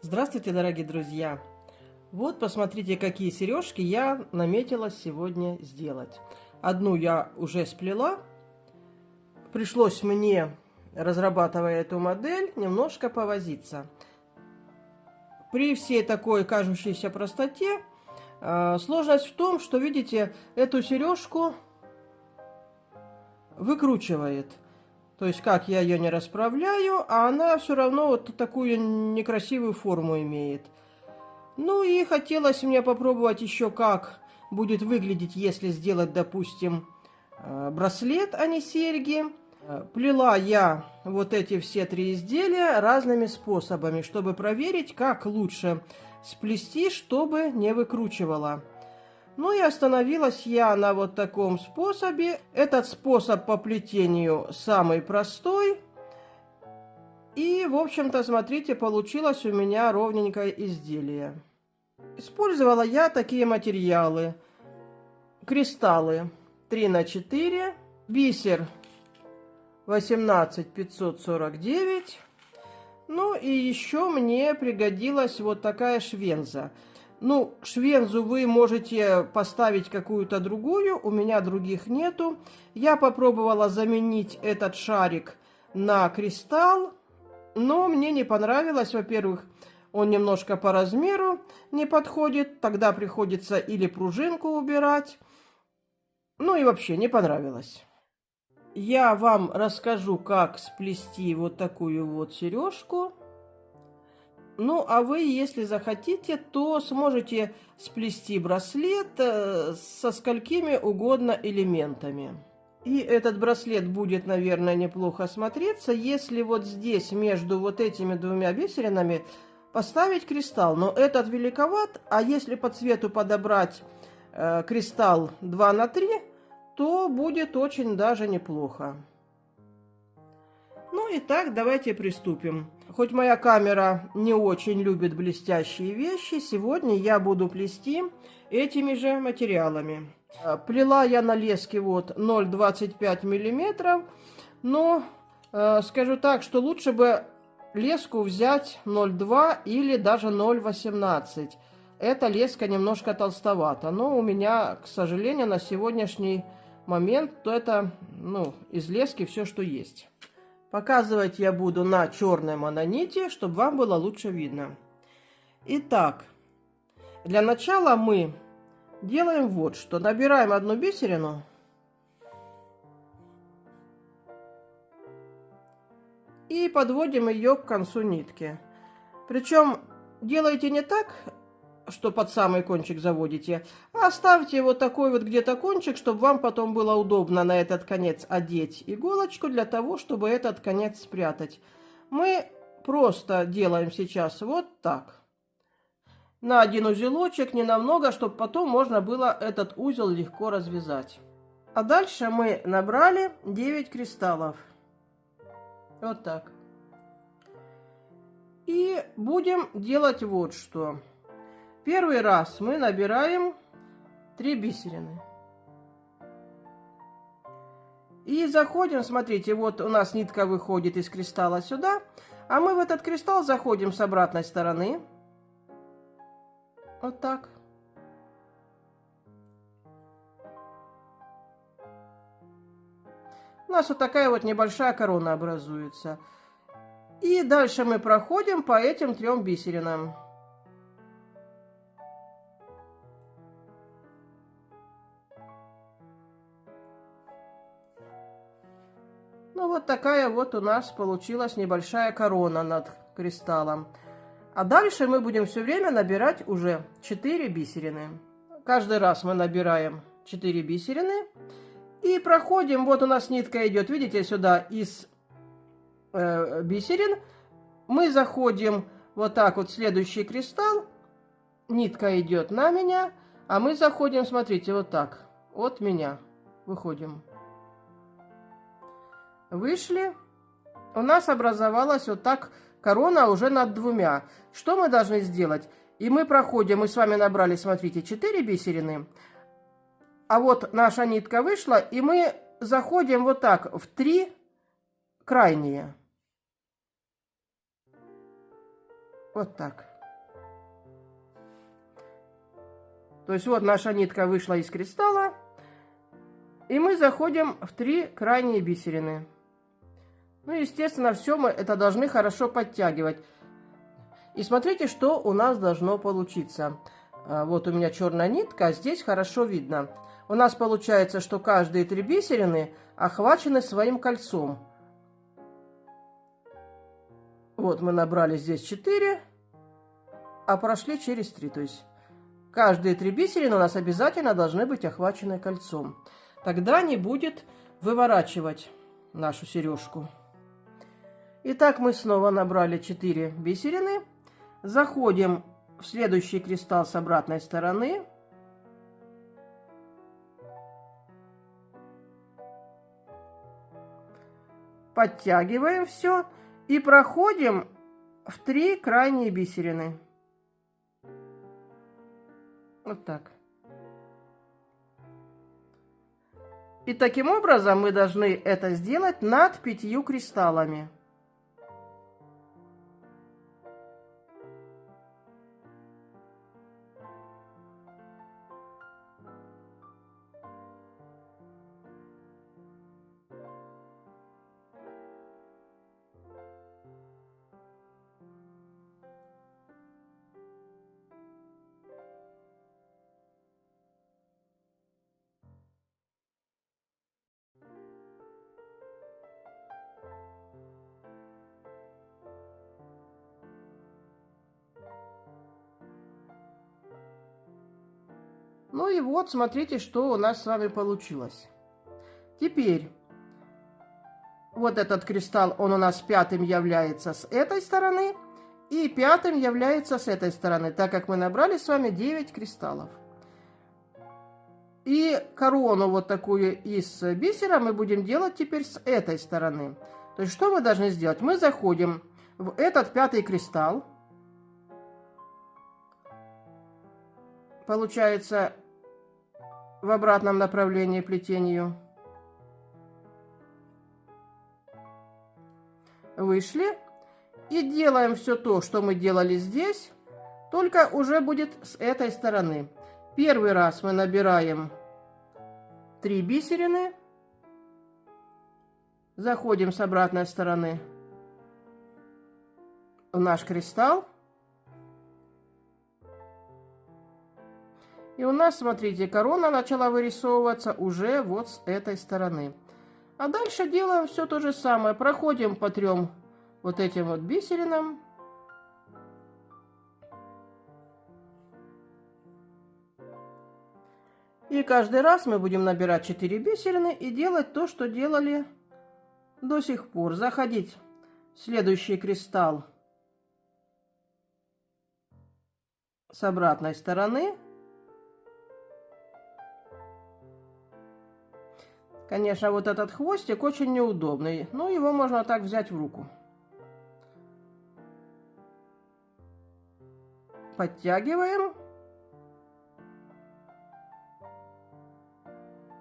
Здравствуйте, дорогие друзья! Вот посмотрите, какие сережки я наметила сегодня сделать. Одну я уже сплела. Пришлось мне, разрабатывая эту модель, немножко повозиться. При всей такой кажущейся простоте, сложность в том, что, видите, эту сережку выкручивает. То есть, как я ее не расправляю, а она все равно вот такую некрасивую форму имеет. Ну и хотелось мне попробовать еще, как будет выглядеть, если сделать, допустим, браслет, а не серьги. Плела я вот эти все три изделия разными способами, чтобы проверить, как лучше сплести, чтобы не выкручивала. Ну и остановилась я на вот таком способе. Этот способ по плетению самый простой. И, в общем-то, смотрите, получилось у меня ровненькое изделие. Использовала я такие материалы. Кристаллы 3х4, бисер 18549. Ну и еще мне пригодилась вот такая швенза. Ну, швензу вы можете поставить какую-то другую, у меня других нету. Я попробовала заменить этот шарик на кристалл, но мне не понравилось. Во-первых, он немножко по размеру не подходит, тогда приходится или пружинку убирать. Ну и вообще не понравилось. Я вам расскажу, как сплести вот такую вот сережку. Ну, а вы, если захотите, то сможете сплести браслет со сколькими угодно элементами. И этот браслет будет, наверное, неплохо смотреться, если вот здесь между вот этими двумя бисеринами поставить кристалл. Но этот великоват, а если по цвету подобрать кристалл 2х3, то будет очень даже неплохо. Ну и так, давайте приступим. Хоть моя камера не очень любит блестящие вещи, сегодня я буду плести этими же материалами. Плела я на леске вот 0,25 миллиметров, но скажу так, что лучше бы леску взять 0,2 или даже 0,18. Эта леска немножко толстовата, но у меня, к сожалению, на сегодняшний момент, то это, из лески все, что есть. Показывать я буду на черной мононите, чтобы вам было лучше видно. Итак, для начала мы делаем вот что. Набираем одну бисерину. И подводим ее к концу нитки. Причем делайте не так, что под самый кончик заводите, а ставьте вот такой вот где-то кончик, чтобы вам потом было удобно на этот конец одеть иголочку, для того, чтобы этот конец спрятать. Мы просто делаем сейчас вот так. На один узелочек, не намного, чтобы потом можно было этот узел легко развязать. А дальше мы набрали 9 кристаллов. Вот так. И будем делать вот что. Первый раз мы набираем 3 бисерины. И заходим, смотрите, вот у нас нитка выходит из кристалла сюда, а мы в этот кристалл заходим с обратной стороны. Вот так. У нас вот такая вот небольшая корона образуется. И дальше мы проходим по этим 3 бисеринам. Ну, вот такая вот у нас получилась небольшая корона над кристаллом. А дальше мы будем все время набирать уже 4 бисерины. Каждый раз мы набираем 4 бисерины. И проходим, вот у нас нитка идет, видите, сюда из бисерин. Мы заходим вот так вот в следующий кристалл. Нитка идет на меня, а мы заходим, смотрите, вот так. От меня выходим. Вышли. У нас образовалась вот так корона уже над 2. Что мы должны сделать? И мы проходим, мы с вами набрали, смотрите, 4 бисерины. А вот наша нитка вышла, и мы заходим вот так в 3 крайние. Вот так. То есть вот наша нитка вышла из кристалла. И мы заходим в 3 крайние бисерины. Ну, естественно, все мы это должны хорошо подтягивать. И смотрите, что у нас должно получиться. Вот у меня черная нитка, а здесь хорошо видно. У нас получается, что каждые 3 бисерины охвачены своим кольцом. Вот мы набрали здесь 4, а прошли через 3. То есть каждые 3 бисерины у нас обязательно должны быть охвачены кольцом. Тогда не будет выворачивать нашу сережку. Итак, мы снова набрали 4 бисерины. Заходим в следующий кристалл с обратной стороны. Подтягиваем все и проходим в 3 крайние бисерины. Вот так. И таким образом мы должны это сделать над 5 кристаллами. Ну и вот, смотрите, что у нас с вами получилось. Теперь вот этот кристалл, он у нас 5-м является с этой стороны и 5-м является с этой стороны, так как мы набрали с вами 9 кристаллов. И корону вот такую из бисера мы будем делать теперь с этой стороны. То есть что мы должны сделать? Мы заходим в этот 5-й кристалл. Получается, в обратном направлении плетению. Вышли. И делаем все то, что мы делали здесь, только уже будет с этой стороны. Первый раз мы набираем 3 бисерины. Заходим с обратной стороны в наш кристалл. И у нас, смотрите, корона начала вырисовываться уже вот с этой стороны. А дальше делаем все то же самое. Проходим по 3 вот этим вот бисеринам. И каждый раз мы будем набирать 4 бисерины и делать то, что делали до сих пор. Заходить в следующий кристалл с обратной стороны. Конечно, вот этот хвостик очень неудобный, но его можно так взять в руку. Подтягиваем.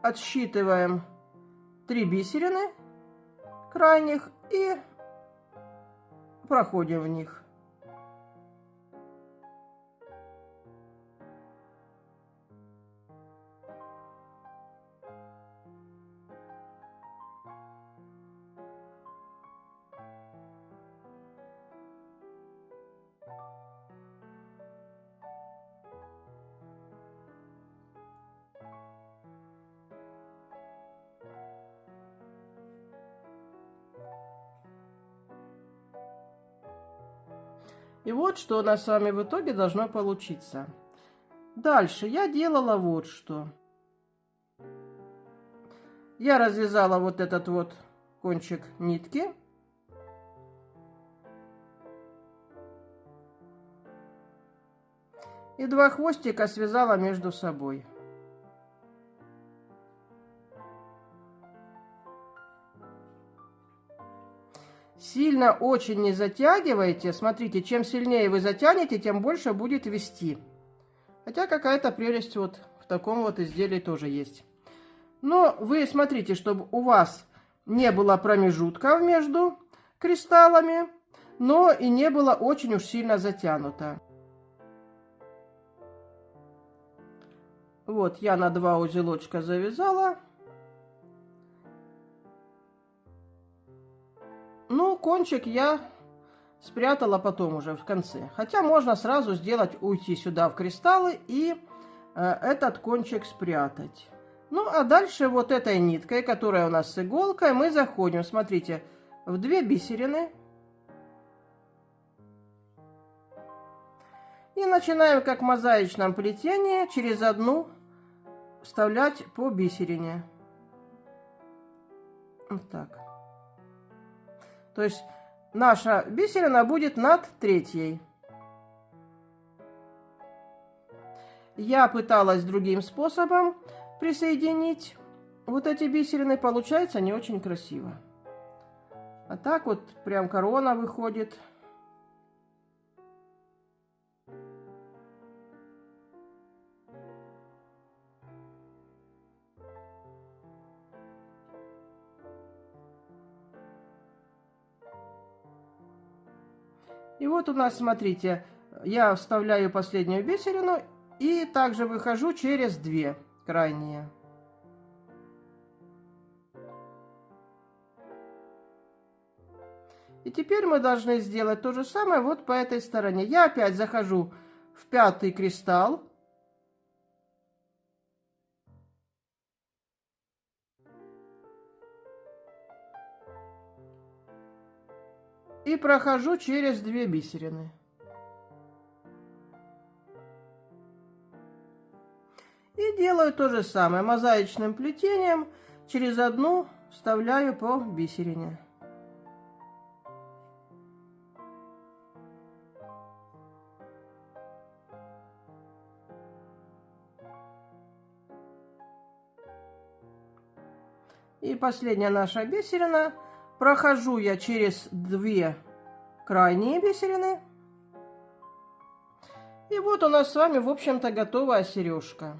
Отсчитываем 3 бисерины крайних и проходим в них. И вот что у нас с вами в итоге должно получиться. Дальше я делала вот что. Я развязала вот этот вот кончик нитки. И 2 хвостика связала между собой. Сильно очень не затягивайте. Смотрите, чем сильнее вы затянете, тем больше будет вести. Хотя какая-то прелесть вот в таком вот изделии тоже есть. Но вы смотрите, чтобы у вас не было промежутка между кристаллами. но и не было очень уж сильно затянуто. Вот я на 2 узелочка завязала. Ну, кончик я спрятала потом уже в конце. Хотя можно сразу сделать, уйти сюда в кристаллы и этот кончик спрятать. Ну, а дальше вот этой ниткой, которая у нас с иголкой, мы заходим, смотрите, в 2 бисерины. И начинаем, как в мозаичном плетении, через одну вставлять по бисерине. Вот так. То есть наша бисерина будет над 3-й. Я пыталась другим способом присоединить вот эти бисерины. Получается не очень красиво. А так вот прям корона выходит. И вот у нас, смотрите, я вставляю последнюю бисерину и также выхожу через 2 крайние. И теперь мы должны сделать то же самое вот по этой стороне. Я опять захожу в 5-й кристалл. И прохожу через 2 бисерины. И делаю то же самое. Мозаичным плетением через одну вставляю по бисерине. И последняя наша бисерина. Прохожу я через 2 крайние бисерины. И вот у нас с вами, в общем-то, готовая сережка.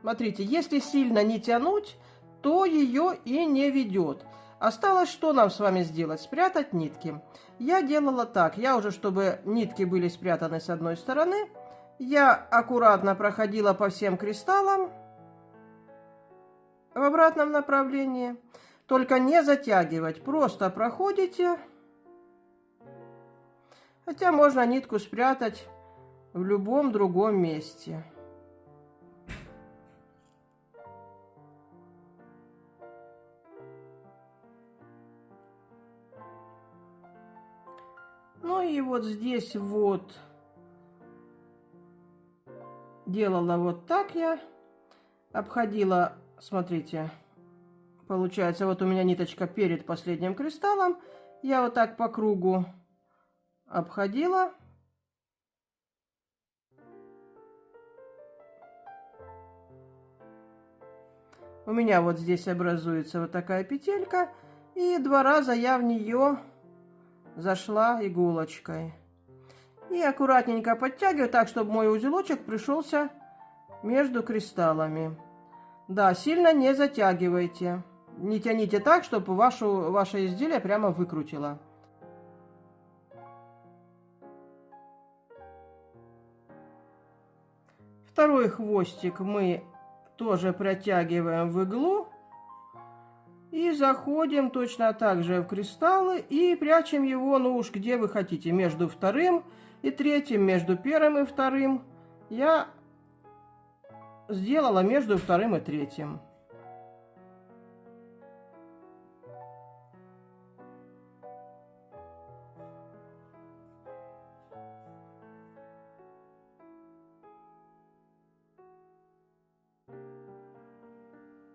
Смотрите, если сильно не тянуть, то ее и не ведет. Осталось что нам с вами сделать? Спрятать нитки. Я делала так. Я уже, чтобы нитки были спрятаны с одной стороны, я аккуратно проходила по всем кристаллам в обратном направлении. Только не затягивать, просто проходите. Хотя можно нитку спрятать в любом другом месте. Ну и вот здесь вот делала вот так я. Обходила, смотрите. Получается, вот у меня ниточка перед последним кристаллом. Я вот так по кругу обходила. У меня вот здесь образуется вот такая петелька. И 2 раза я в нее зашла иголочкой. И аккуратненько подтягиваю так, чтобы мой узелочек пришелся между кристаллами. Да, сильно не затягивайте. Не тяните так, чтобы ваше изделие прямо выкрутило. Второй хвостик мы тоже протягиваем в иглу. И заходим точно так же в кристаллы и прячем его, ну уж где вы хотите. Между 2-м и 3-м, между 1-м и 2-м. Я сделала между 2-м и 3-м.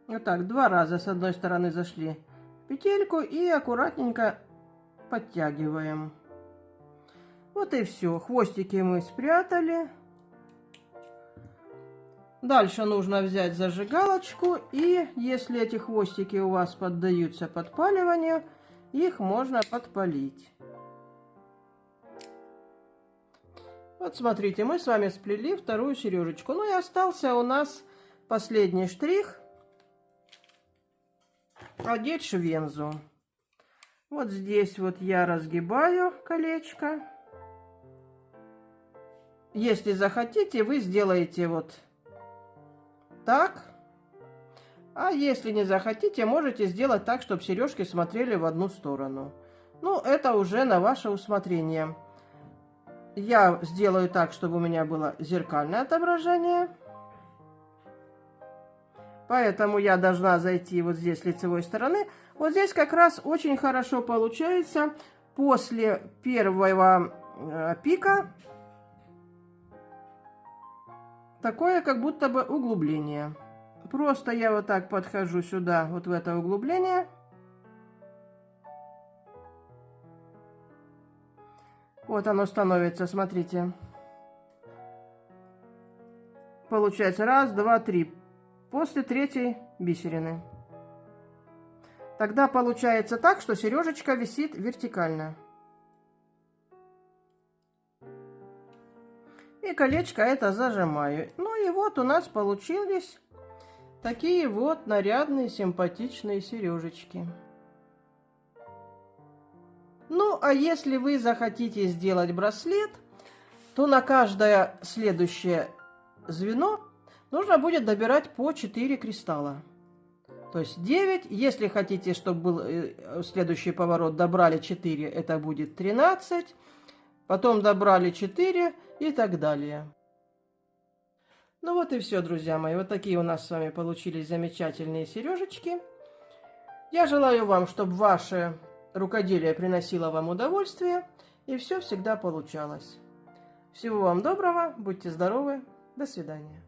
Вот так, 2 раза с одной стороны зашли в петельку и аккуратненько подтягиваем. Вот и все. Хвостики мы спрятали. Дальше нужно взять зажигалочку, и если эти хвостики у вас поддаются подпаливанию, их можно подпалить. Вот смотрите, мы с вами сплели 2-ю сережечку. Ну и остался у нас последний штрих. Одеть швензу. Вот здесь вот я разгибаю колечко. Если захотите, вы сделаете вот так. А если не захотите, можете сделать так, чтобы сережки смотрели в одну сторону. Ну, это уже на ваше усмотрение. Я сделаю так, чтобы у меня было зеркальное отображение. Поэтому я должна зайти вот здесь с лицевой стороны. Вот здесь как раз очень хорошо получается после первого пика такое как будто бы углубление. Просто я вот так подхожу сюда, вот в это углубление. Вот оно становится, смотрите. Получается раз, два, три. После третьей бисерины. Тогда получается так, что сережечка висит вертикально. И колечко это зажимаю. Ну и вот у нас получились такие вот нарядные, симпатичные сережечки. Ну, а если вы захотите сделать браслет, то на каждое следующее звено нужно будет добирать по 4 кристалла. То есть 9. Если хотите, чтобы был следующий поворот, добрали 4, это будет 13. Потом добрали 4 и так далее. Ну вот и все, друзья мои. Вот такие у нас с вами получились замечательные сережечки. Я желаю вам, чтобы ваше рукоделие приносило вам удовольствие и все всегда получалось. Всего вам доброго, будьте здоровы, до свидания.